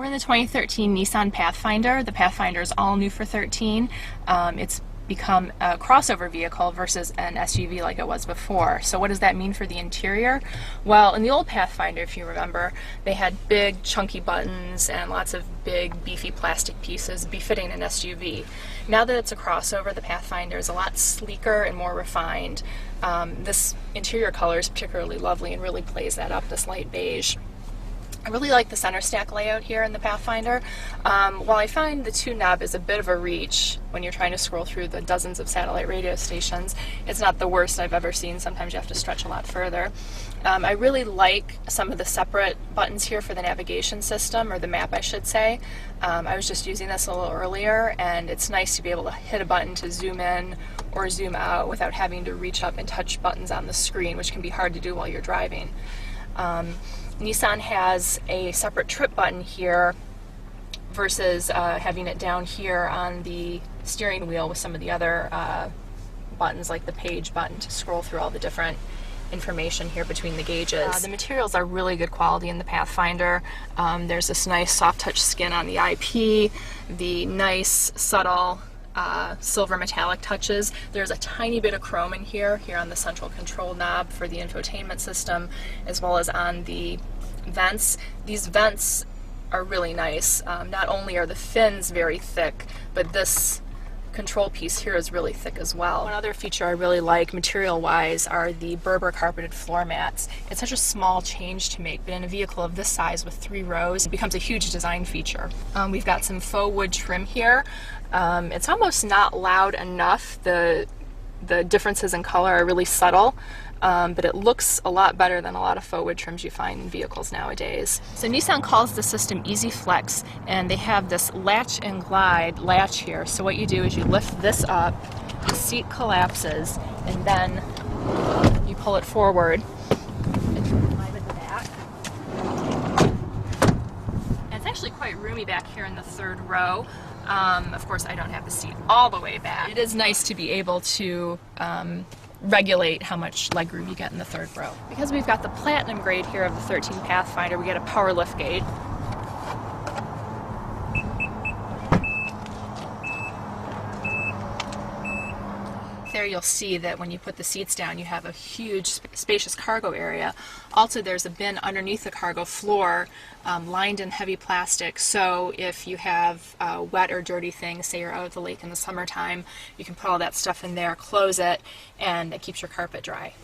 We're in the 2013 Nissan Pathfinder. The Pathfinder is all new for 13. It's become a crossover vehicle versus an SUV like it was before. So what does that mean for the interior? Well, in the old Pathfinder, if you remember, they had big chunky buttons and lots of big beefy plastic pieces befitting an SUV. Now that it's a crossover, the Pathfinder is a lot sleeker and more refined. This interior color is particularly lovely and really plays that up, this light beige. I really like the center stack layout here in the Pathfinder. While I find the 2-knob is a bit of a reach when you're trying to scroll through the dozens of satellite radio stations, it's not the worst I've ever seen. Sometimes you have to stretch a lot further. I really like some of the separate buttons here for the navigation system, or the map I should say. I was just using this a little earlier, and it's nice to be able to hit a button to zoom in or zoom out without having to reach up and touch buttons on the screen, which can be hard to do while you're driving. Nissan has a separate trip button here versus having it down here on the steering wheel with some of the other buttons, like the page button to scroll through all the different information here between the gauges. The materials are really good quality in the Pathfinder. There's this nice soft touch skin on the IP, the nice subtle silver metallic touches. There's a tiny bit of chrome in here on the central control knob for the infotainment system, as well as on the vents. These vents are really nice. Not only are the fins very thick, but this control piece here is really thick as well. One other feature I really like material-wise are the Berber carpeted floor mats. It's such a small change to make, but in a vehicle of this size with 3 rows, it becomes a huge design feature. We've got some faux wood trim here. It's almost not loud enough. The differences in color are really subtle, but it looks a lot better than a lot of faux wood trims you find in vehicles nowadays. So Nissan calls the system Easy Flex, and they have this latch and glide latch here. So what you do is you lift this up, the seat collapses, and then you pull it forward and slide it back. And it's actually quite roomy back here in the 3rd row. Of course, I don't have the seat all the way back. It is nice to be able to regulate how much legroom you get in the 3rd row. Because we've got the platinum grade here of the 13 Pathfinder, we get a power lift gate. There you'll see that when you put the seats down, you have a huge spacious cargo area. Also, there's a bin underneath the cargo floor lined in heavy plastic, so if you have wet or dirty things, say you're out at the lake in the summertime, you can put all that stuff in there, close it, and it keeps your carpet dry.